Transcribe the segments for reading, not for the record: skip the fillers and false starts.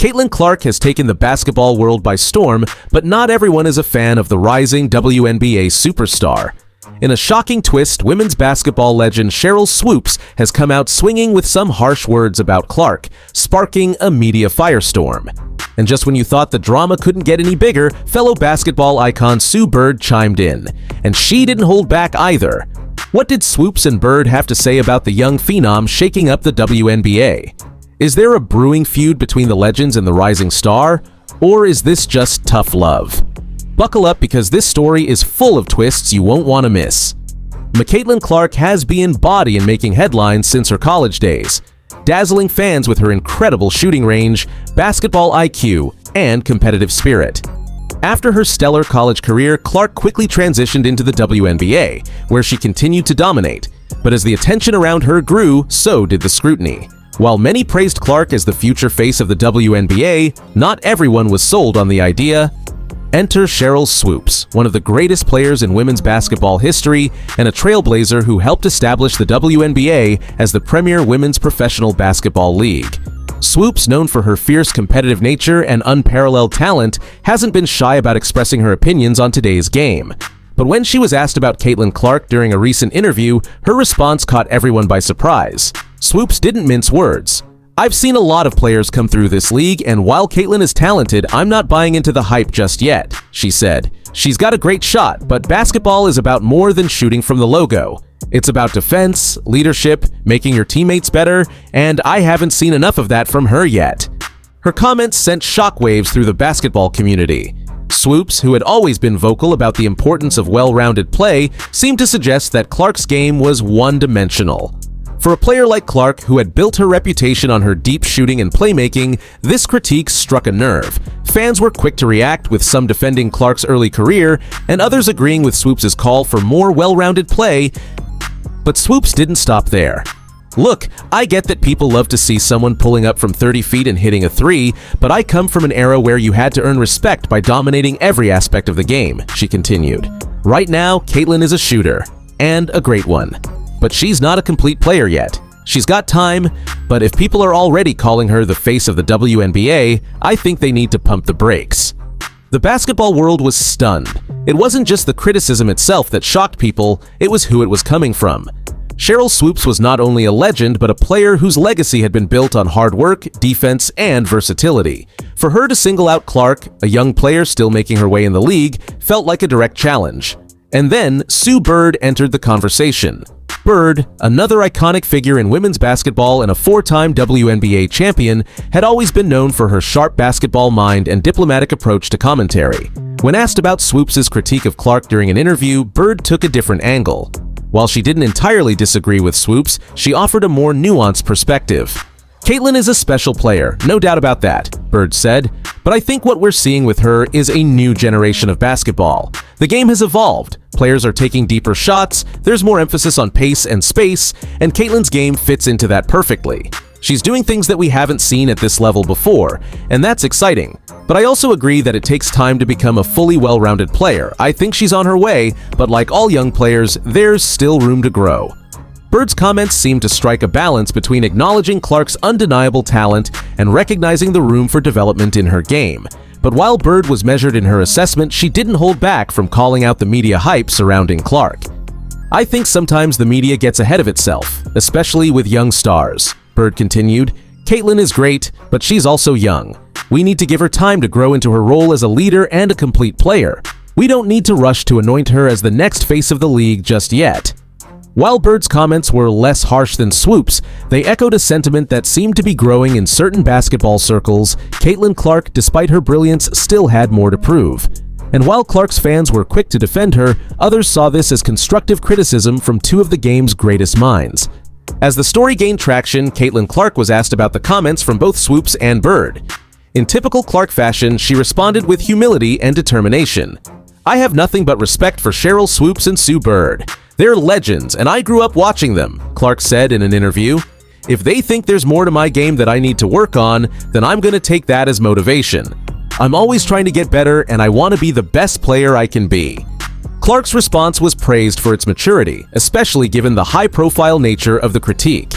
Caitlin Clark has taken the basketball world by storm, but not everyone is a fan of the rising WNBA superstar. In a shocking twist, women's basketball legend Sheryl Swoopes has come out swinging with some harsh words about Clark, sparking a media firestorm. And just when you thought the drama couldn't get any bigger, fellow basketball icon Sue Bird chimed in. And she didn't hold back either. What did Swoopes and Bird have to say about the young phenom shaking up the WNBA? Is there a brewing feud between the legends and the rising star? Or is this just tough love? Buckle up because this story is full of twists you won't want to miss. Caitlin Clark has been body in making headlines since her college days, dazzling fans with her incredible shooting range, basketball IQ, and competitive spirit. After her stellar college career, Clark quickly transitioned into the WNBA, where she continued to dominate. But as the attention around her grew, so did the scrutiny. While many praised Clark as the future face of the WNBA, not everyone was sold on the idea. Enter Sheryl Swoopes, one of the greatest players in women's basketball history and a trailblazer who helped establish the WNBA as the premier women's professional basketball league. Swoopes, known for her fierce competitive nature and unparalleled talent, hasn't been shy about expressing her opinions on today's game. But when she was asked about Caitlin Clark during a recent interview, her response caught everyone by surprise. Swoopes didn't mince words. "I've seen a lot of players come through this league, and while Caitlin is talented, I'm not buying into the hype just yet," she said. "She's got a great shot, but basketball is about more than shooting from the logo. It's about defense, leadership, making your teammates better, and I haven't seen enough of that from her yet." Her comments sent shockwaves through the basketball community. Swoopes, who had always been vocal about the importance of well-rounded play, seemed to suggest that Clark's game was one-dimensional. For a player like Clark, who had built her reputation on her deep shooting and playmaking, this critique struck a nerve. Fans were quick to react, with some defending Clark's early career and others agreeing with Swoopes' call for more well-rounded play. But Swoopes didn't stop there. "Look, I get that people love to see someone pulling up from 30 feet and hitting a three, but I come from an era where you had to earn respect by dominating every aspect of the game," she continued. "Right now, Caitlin is a shooter, and a great one. But she's not a complete player yet. She's got time, but if people are already calling her the face of the WNBA, I think they need to pump the brakes." The basketball world was stunned. It wasn't just the criticism itself that shocked people, it was who it was coming from. Sheryl Swoopes was not only a legend, but a player whose legacy had been built on hard work, defense, and versatility. For her to single out Clark, a young player still making her way in the league, felt like a direct challenge. And then Sue Bird entered the conversation. Bird, another iconic figure in women's basketball and a four-time WNBA champion, had always been known for her sharp basketball mind and diplomatic approach to commentary. When asked about Swoopes' critique of Clark during an interview, Bird took a different angle. While she didn't entirely disagree with Swoopes, she offered a more nuanced perspective. "Caitlin is a special player, no doubt about that," Bird said, "but I think what we're seeing with her is a new generation of basketball. The game has evolved. Players are taking deeper shots, there's more emphasis on pace and space, and Caitlin's game fits into that perfectly. She's doing things that we haven't seen at this level before, and that's exciting. But I also agree that it takes time to become a fully well-rounded player. I think she's on her way, but like all young players, there's still room to grow." Bird's comments seemed to strike a balance between acknowledging Clark's undeniable talent and recognizing the room for development in her game. But while Bird was measured in her assessment, she didn't hold back from calling out the media hype surrounding Clark. "I think sometimes the media gets ahead of itself, especially with young stars," Bird continued. "Caitlin is great, but she's also young. We need to give her time to grow into her role as a leader and a complete player. We don't need to rush to anoint her as the next face of the league just yet." While Bird's comments were less harsh than Swoopes, they echoed a sentiment that seemed to be growing in certain basketball circles. Caitlin Clark, despite her brilliance, still had more to prove. And while Clark's fans were quick to defend her, others saw this as constructive criticism from two of the game's greatest minds. As the story gained traction, Caitlin Clark was asked about the comments from both Swoopes and Bird. In typical Clark fashion, she responded with humility and determination. "I have nothing but respect for Sheryl Swoopes and Sue Bird. They're legends, and I grew up watching them," Clark said in an interview. "If they think there's more to my game that I need to work on, then I'm going to take that as motivation. I'm always trying to get better, and I want to be the best player I can be." Clark's response was praised for its maturity, especially given the high-profile nature of the critique.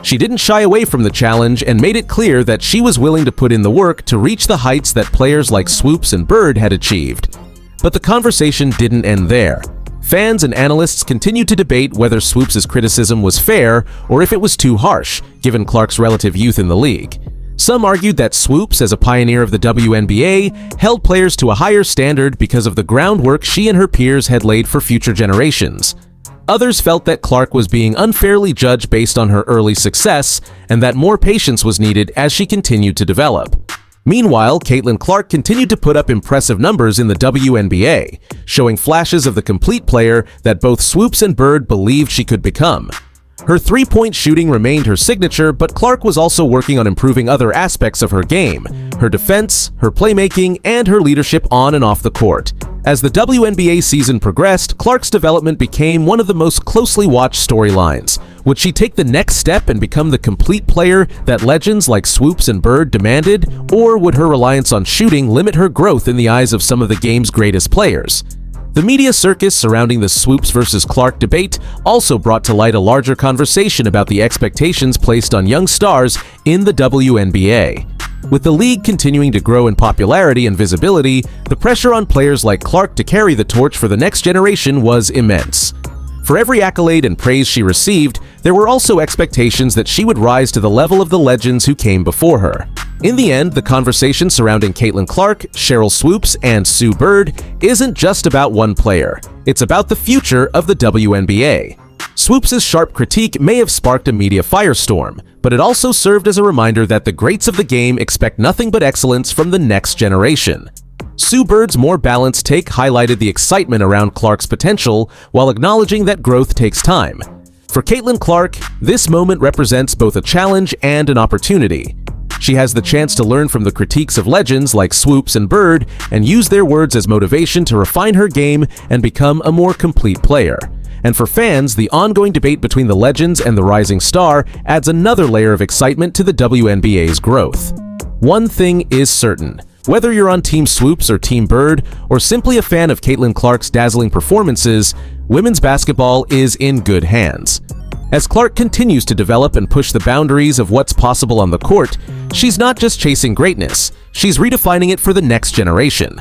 She didn't shy away from the challenge and made it clear that she was willing to put in the work to reach the heights that players like Swoopes and Bird had achieved. But the conversation didn't end there. Fans and analysts continued to debate whether Swoopes' criticism was fair or if it was too harsh, given Clark's relative youth in the league. Some argued that Swoopes, as a pioneer of the WNBA, held players to a higher standard because of the groundwork she and her peers had laid for future generations. Others felt that Clark was being unfairly judged based on her early success and that more patience was needed as she continued to develop. Meanwhile, Caitlin Clark continued to put up impressive numbers in the WNBA, showing flashes of the complete player that both Swoopes and Bird believed she could become. Her three-point shooting remained her signature, but Clark was also working on improving other aspects of her game: her defense, her playmaking, and her leadership on and off the court. As the WNBA season progressed, Clark's development became one of the most closely watched storylines. Would she take the next step and become the complete player that legends like Swoopes and Bird demanded, or would her reliance on shooting limit her growth in the eyes of some of the game's greatest players? The media circus surrounding the Swoopes versus Clark debate also brought to light a larger conversation about the expectations placed on young stars in the WNBA. With the league continuing to grow in popularity and visibility, the pressure on players like Clark to carry the torch for the next generation was immense. For every accolade and praise she received, there were also expectations that she would rise to the level of the legends who came before her. In the end, the conversation surrounding Caitlin Clark, Sheryl Swoopes, and Sue Bird isn't just about one player. It's about the future of the WNBA. Swoopes' sharp critique may have sparked a media firestorm, but it also served as a reminder that the greats of the game expect nothing but excellence from the next generation. Sue Bird's more balanced take highlighted the excitement around Clark's potential while acknowledging that growth takes time. For Caitlin Clark, this moment represents both a challenge and an opportunity. She has the chance to learn from the critiques of legends like Swoopes and Bird and use their words as motivation to refine her game and become a more complete player. And for fans, the ongoing debate between the legends and the rising star adds another layer of excitement to the WNBA's growth. One thing is certain: whether you're on Team Swoopes or Team Bird, or simply a fan of Caitlin Clark's dazzling performances, women's basketball is in good hands. As Clark continues to develop and push the boundaries of what's possible on the court, she's not just chasing greatness, she's redefining it for the next generation.